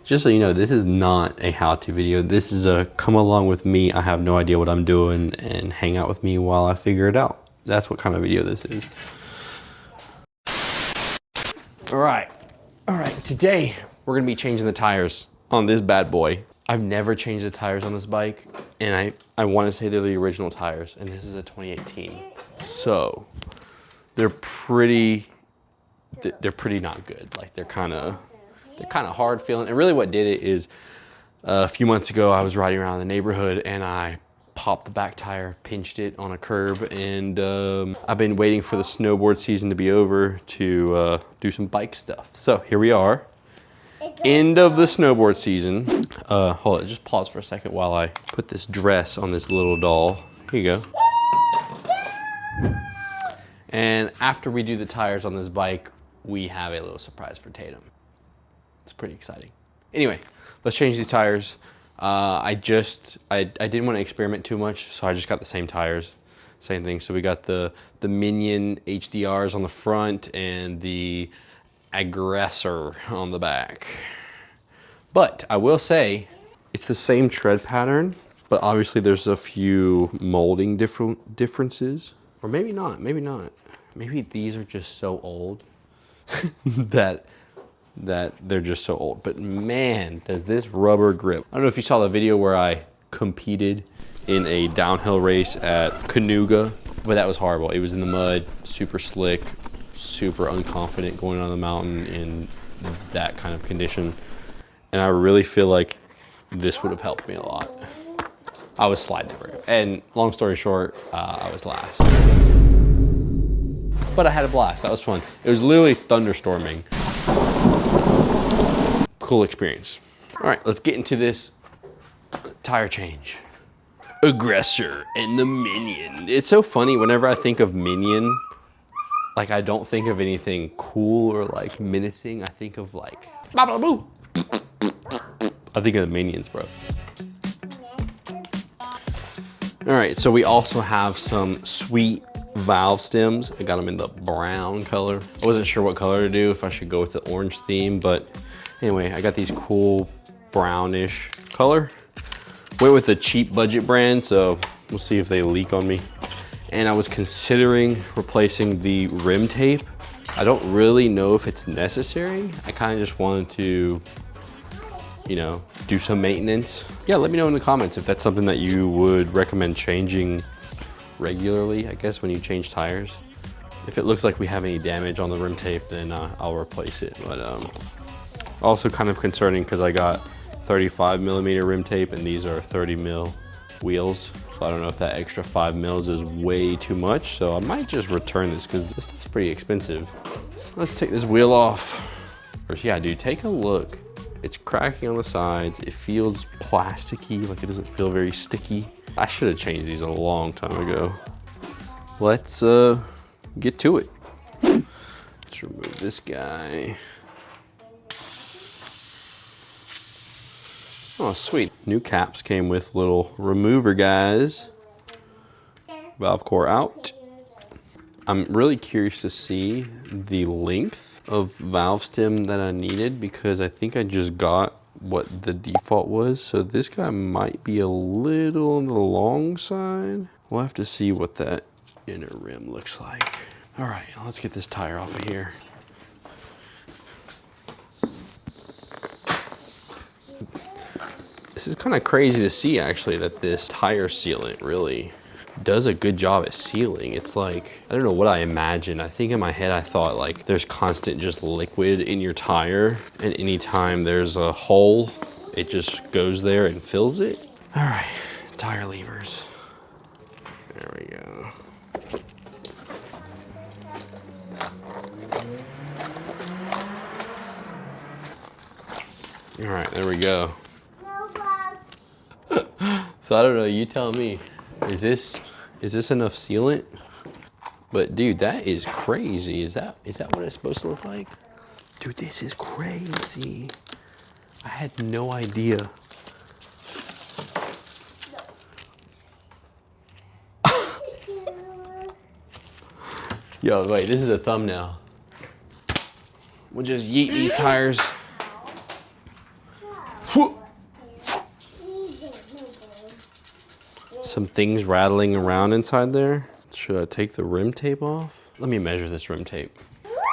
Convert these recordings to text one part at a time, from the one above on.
Just so you know, this is not a how-to video. This is a come along with me. I have no idea what I'm doing and hang out with me while I figure it out. That's what kind of video this is. All right. Today we're gonna be changing the tires on this bad boy. I've never changed the tires on this bike, and I want to say they're the original tires, and this is a 2018. So they're pretty not good. Like they're kind of hard feeling. And really what did it is a few months ago I was riding around the neighborhood and I popped the back tire, pinched it on a curb, and I've been waiting for the snowboard season to be over to do some bike stuff. So here we are, end of the snowboard season. Hold on, just pause for a second while I put this dress on this little doll. Here you go. And after we do the tires on this bike, we have a little surprise for Tatum. It's pretty exciting. Anyway, let's change these tires. I didn't want to experiment too much, so I just got the same tires. Same thing. So we got the Minion HDRs on the front and the Aggressor on the back. But I will say, it's the same tread pattern, but obviously there's a few molding differences. Or maybe not, maybe not. Maybe these are just so old that they're just so old. But man, does this rubber grip. I don't know if you saw the video where I competed in a downhill race at Canuga, but that was horrible. It was in the mud, super slick, super unconfident going on the mountain in that kind of condition. And I really feel like this would have helped me a lot. I was sliding everywhere. And long story short, I was last. But I had a blast, that was fun. It was literally thunderstorming. Cool experience. All right, let's get into this tire change. Aggressor and the Minion. It's so funny, whenever I think of Minion, like I don't think of anything cool or like menacing. I think of like, blah, blah, blah. I think of the Minions, bro. All right, so we also have some sweet valve stems. I got them in the brown color. I wasn't sure what color to do, if I should go with the orange theme, but anyway, I got these cool brownish color. Went with a cheap budget brand, so we'll see if they leak on me. And I was considering replacing the rim tape. I don't really know if it's necessary. I kind of just wanted to, you know, do some maintenance. Yeah, let me know in the comments if that's something that you would recommend changing regularly, I guess, when you change tires. If it looks like we have any damage on the rim tape, then I'll replace it. But also kind of concerning because I got 35mm rim tape and these are 30mm wheels. So I don't know if that extra 5 mils is way too much. So I might just return this because this stuff's pretty expensive. Let's take this wheel off. Yeah, dude, take a look. It's cracking on the sides. It feels plasticky, like it doesn't feel very sticky. I should have changed these a long time ago. Let's get to it. Let's remove this guy. Oh, sweet. New caps came with little remover guys. Valve core out. I'm really curious to see the length of valve stem that I needed because I think I just got what the default was. So this guy might be a little on the long side. We'll have to see what that inner rim looks like. All right, let's get this tire off of here. This is kind of crazy to see actually that this tire sealant really does a good job at sealing. It's like, I don't know what I imagined. I think in my head I thought like there's constant just liquid in your tire and anytime there's a hole, it just goes there and fills it. All right, tire levers. There we go. All right, there we go. So I don't know, you tell me. Is this enough sealant? But dude, that is crazy. Is that what it's supposed to look like? Dude, this is crazy. I had no idea. Yo, wait, this is a thumbnail. We'll just yeet these tires. Some things rattling around inside there. Should I take the rim tape off? Let me measure this rim tape.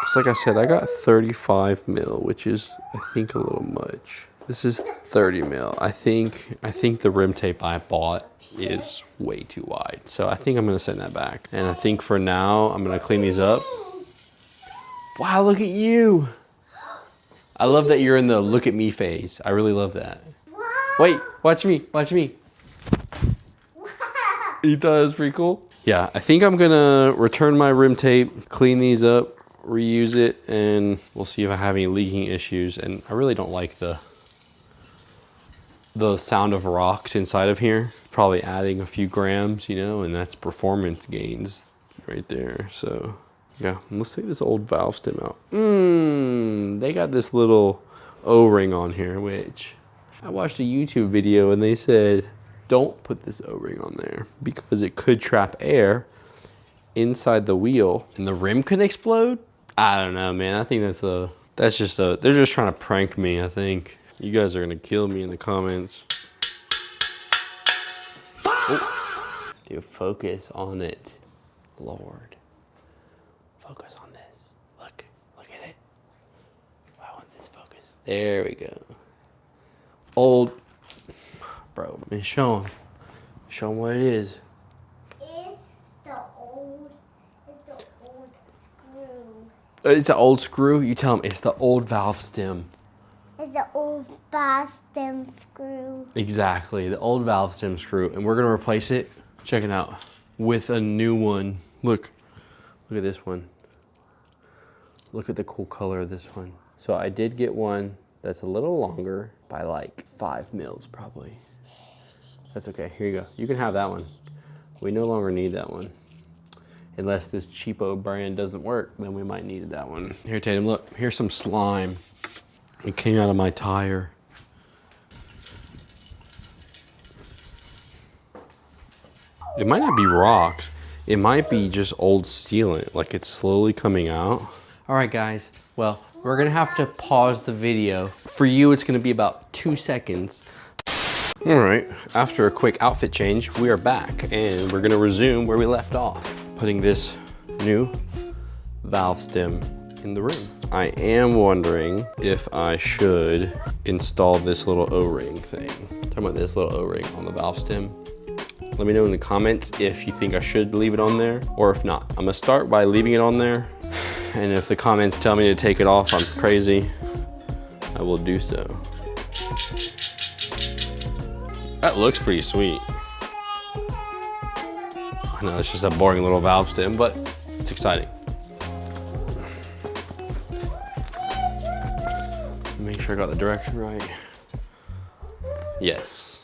It's like I said, I got 35 mil, which is, I think, a little much. This is 30 mil. I think the rim tape I bought is way too wide. So I think I'm gonna send that back. And I think for now, I'm gonna clean these up. Wow, look at you. I love that you're in the look at me phase. I really love that. Wait, watch me, watch me. You thought it was pretty cool? Yeah, I think I'm gonna return my rim tape, clean these up, reuse it, and we'll see if I have any leaking issues. And I really don't like the sound of rocks inside of here. Probably adding a few grams, you know, and that's performance gains right there. So yeah, let's take this old valve stem out. They got this little O-ring on here, which I watched a YouTube video and they said, don't put this O-ring on there because it could trap air inside the wheel and the rim could explode. I don't know, man. I think they're just trying to prank me, I think. You guys are gonna kill me in the comments. Oh. Dude, focus on it. Lord. Focus on this. Look at it. I want this focus. There we go. Old, bro, man, show him what it is. It's the old screw. It's an old screw? You tell him it's the old valve stem. It's the old valve stem screw. Exactly, the old valve stem screw. And we're gonna replace it, check it out, with a new one. Look at this one. Look at the cool color of this one. So I did get one that's a little longer by like 5 mils probably. That's okay, here you go. You can have that one. We no longer need that one. Unless this cheapo brand doesn't work, then we might need that one. Here, Tatum, look, here's some slime. It came out of my tire. It might not be rocks. It might be just old sealant, like it's slowly coming out. All right, guys. Well, we're gonna have to pause the video. For you, it's gonna be about 2 seconds. All right, after a quick outfit change, we are back and we're gonna resume where we left off, putting this new valve stem in the rim. I am wondering if I should install this little O-ring thing. Talking about this little O-ring on the valve stem. Let me know in the comments if you think I should leave it on there or if not. I'm gonna start by leaving it on there. And if the comments tell me to take it off, I'm crazy, I will do so. That looks pretty sweet. I know it's just a boring little valve stem, but it's exciting. Make sure I got the direction right. Yes.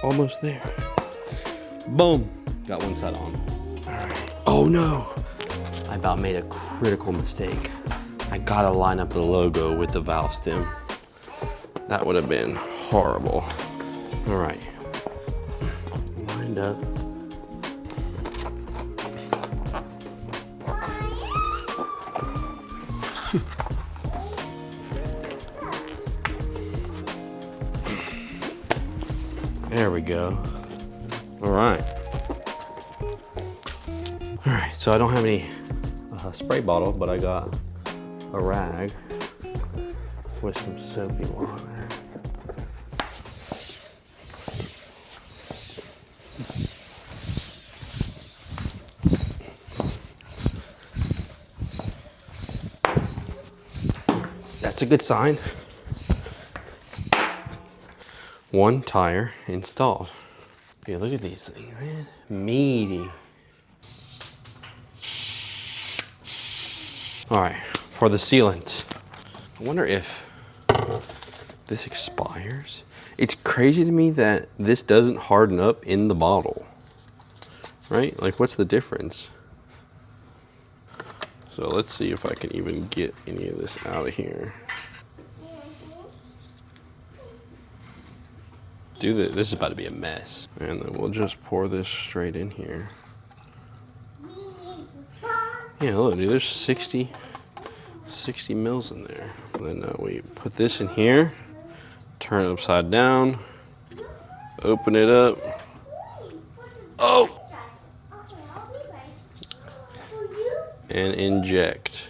Almost there. Boom. Got one side on. All right. Oh no. I about made a critical mistake. I gotta line up the logo with the valve stem. That would have been horrible. All right. Lined up. There we go. All right. All right, so I don't have any spray bottle, but I got a rag with some soapy water. That's a good sign. One tire installed. Dude, look at these things, man. Meaty. All right, for the sealant. I wonder if this expires. It's crazy to me that this doesn't harden up in the bottle, right? Like, what's the difference? So let's see if I can even get any of this out of here. Dude, this is about to be a mess. And then we'll just pour this straight in here. Yeah, look, dude, there's 60 mils in there. And then we put this in here, turn it upside down, open it up. Oh! And inject.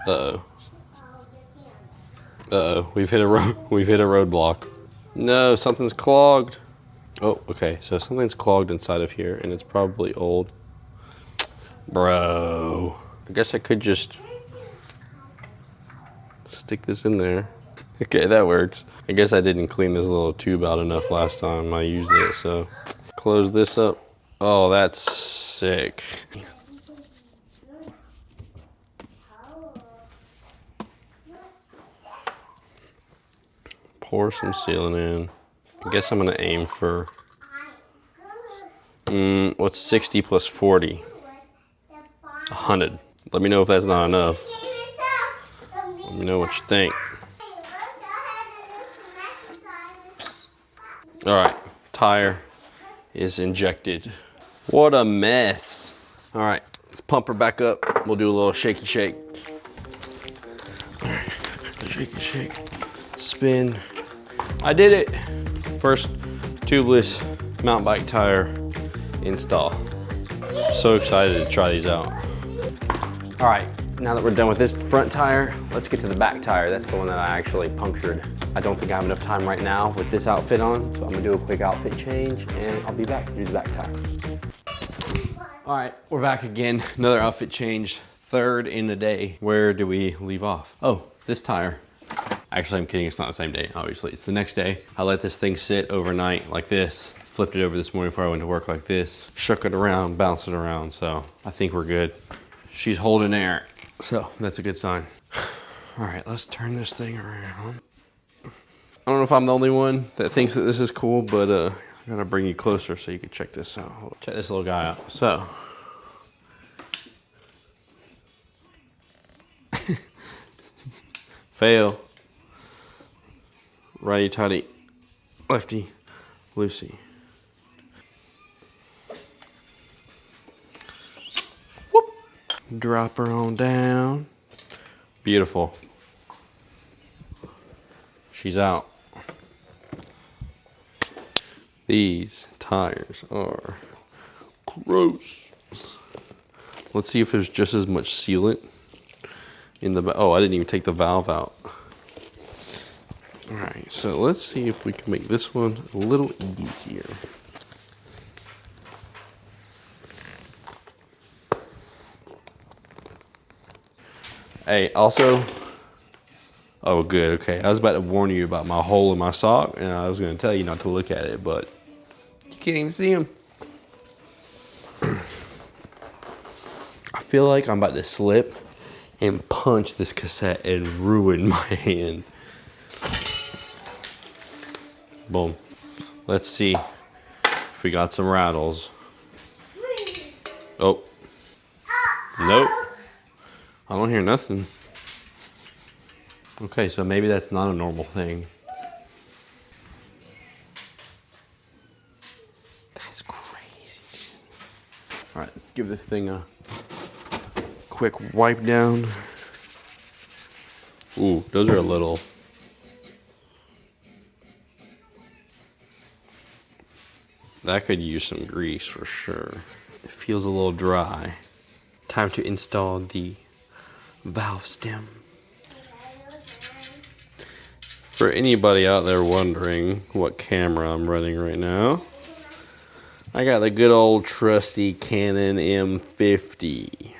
Uh-oh. Uh-oh, we've hit a roadblock. No, something's clogged. Oh, okay, so something's clogged inside of here, and it's probably old. Bro. I guess I could just stick this in there. Okay, that works. I guess I didn't clean this little tube out enough last time I used it, so. Close this up. Oh, that's sick. Pour some sealant in. I guess I'm gonna aim for, what's 60 plus 40? 100. Let me know if that's not enough. Let me know what you think. All right, tire is injected. What a mess. All right, let's pump her back up. We'll do a little shaky shake. Shaky shake, spin. I did it. First tubeless mountain bike tire install. So excited to try these out. All right, now that we're done with this front tire, let's get to the back tire. That's the one that I actually punctured. I don't think I have enough time right now with this outfit on, so I'm gonna do a quick outfit change and I'll be back to do the back tire. All right, we're back again. Another outfit change, third in the day. Where do we leave off? Oh, this tire. Actually, I'm kidding, it's not the same day, obviously. It's the next day. I let this thing sit overnight like this. Flipped it over this morning before I went to work like this. Shook it around, bounced it around, so I think we're good. She's holding air, so that's a good sign. All right, let's turn this thing around. I don't know if I'm the only one that thinks that this is cool, but I'm gonna bring you closer so you can check this out. Check this little guy out. So, fail. Righty tighty, lefty loosey. Whoop. Drop her on down. Beautiful. She's out. These tires are gross. Let's see if there's just as much sealant in the, oh, I didn't even take the valve out. All right, so let's see if we can make this one a little easier. Hey, also, oh good, okay. I was about to warn you about my hole in my sock, and I was gonna tell you not to look at it, but you can't even see them. I feel like I'm about to slip and punch this cassette and ruin my hand. Boom. Let's see if we got some rattles. Oh. Nope. I don't hear nothing. Okay, so maybe that's not a normal thing. That's crazy. All right, let's give this thing a quick wipe down. Ooh, those are a little. That could use some grease for sure. It feels a little dry. Time to install the valve stem. For anybody out there wondering what camera I'm running right now, I got the good old trusty Canyon M50.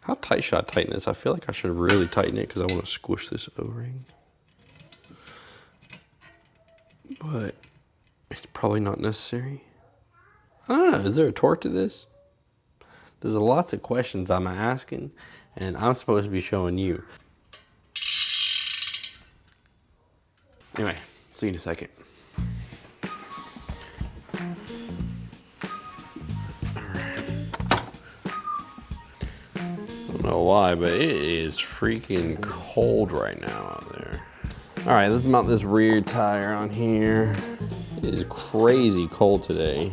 How tight should I tighten this? I feel like I should really tighten it because I want to squish this O-ring. But it's probably not necessary. I don't know, is there a torque to this? There's lots of questions I'm asking, and I'm supposed to be showing you. Anyway, see you in a second. I don't know why, but it is freaking cold right now out there. All right, let's mount this rear tire on here. It is crazy cold today.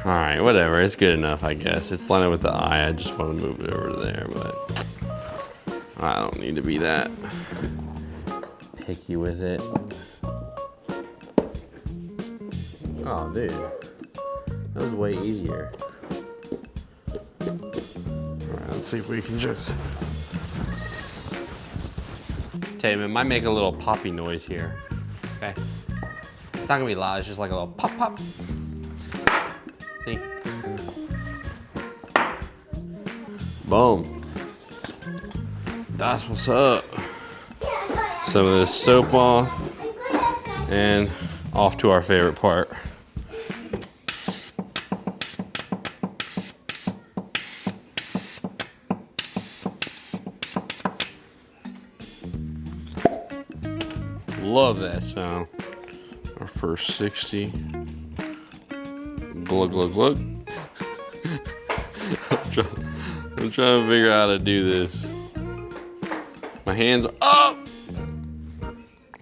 All right, whatever. It's good enough, I guess. It's lined up with the eye. I just want to move it over there, but I don't need to be that picky with it. Oh, dude. That was way easier. All right, let's see if we can just... Tatum, it might make a little poppy noise here, okay? It's not gonna be loud, it's just like a little pop, pop. See? Boom. That's what's up. Some of this soap off, and off to our favorite part. Love that sound. Our first 60. Glug, glug, glug. I'm trying to figure out how to do this. My hands up!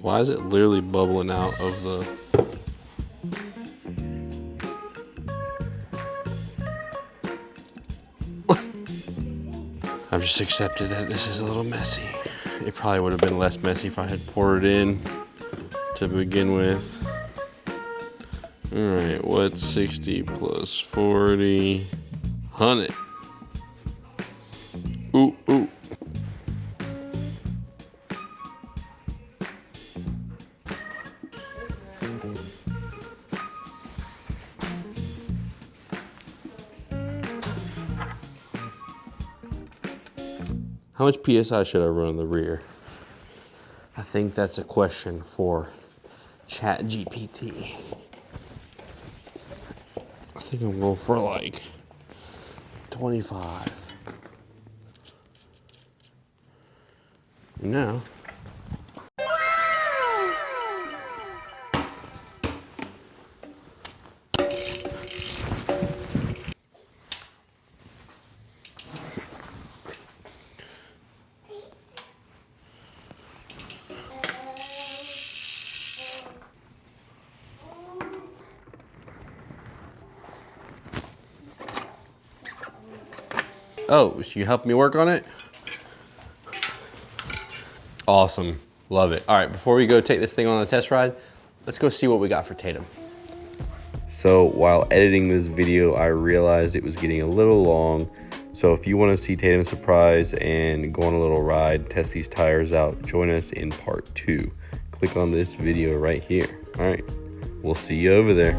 Why is it literally bubbling out of the... I've just accepted that this is a little messy. It probably would have been less messy if I had poured it in to begin with. All right, what's 60 plus 40? 100. Ooh, ooh. How much PSI should I run in the rear? I think that's a question for ChatGPT. I think I'm going for like 25. No. Oh, you helped me work on it? Awesome, love it. All right, before we go take this thing on the test ride, let's go see what we got for Tatum. So while editing this video, I realized it was getting a little long. So if you want to see Tatum's surprise and go on a little ride, test these tires out, join us in part 2. Click on this video right here. All right, we'll see you over there.